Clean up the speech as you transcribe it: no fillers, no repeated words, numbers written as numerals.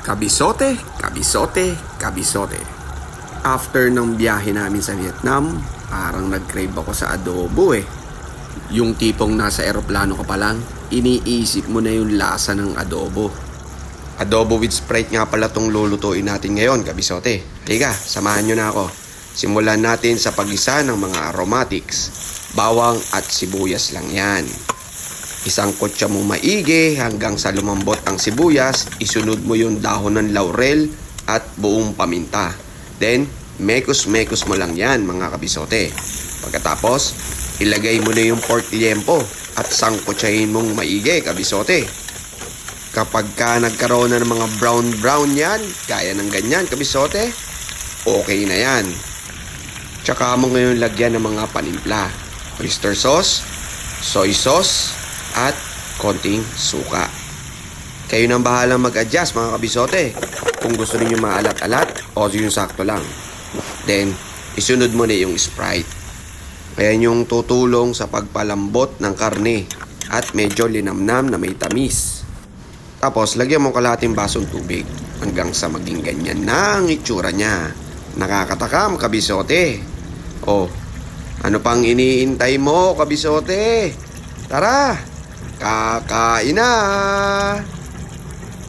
Kabisote, kabisote, kabisote. After ng biyahe namin sa Vietnam, parang nag-crave ako sa adobo eh. Yung tipong nasa eroplano ka pa lang, iniisip mo na yung lasa ng adobo. Adobo with Sprite nga pala tong lulutuin natin ngayon, kabisote. Halika, samahan nyo na ako. Simulan natin sa pag-isa ng mga aromatics. Bawang at sibuyas lang yan. Isang kutsa mong maigi hanggang sa lumambot ang sibuyas, isunod mo yung dahon ng laurel at buong paminta. Then, mekos-mekos mo lang yan mga kabisote. Pagkatapos, ilagay mo na yung pork liempo at sangkutsahin mong maigi kabisote. Kapag ka nagkaroon na ng mga brown yan, gaya ng ganyan kabisote, okay na yan. Tsaka mo ngayon lagyan ng mga panimpla, oyster sauce, soy sauce, at konting suka. Kayo nang bahalang mag-adjust mga kabisote. Kung gusto niyo maalat-alat o yung sakto lang. Then, isunod mo na yung Sprite. Kaya yung tutulong sa pagpalambot ng karne at medyo linamnam na may tamis. Tapos, lagyan mo kalahating basong tubig hanggang sa maging ganyan na ang itsura niya. Nakakatakam kabisote. Oh, ano pang iniintay mo kabisote? Tara! Kakain na!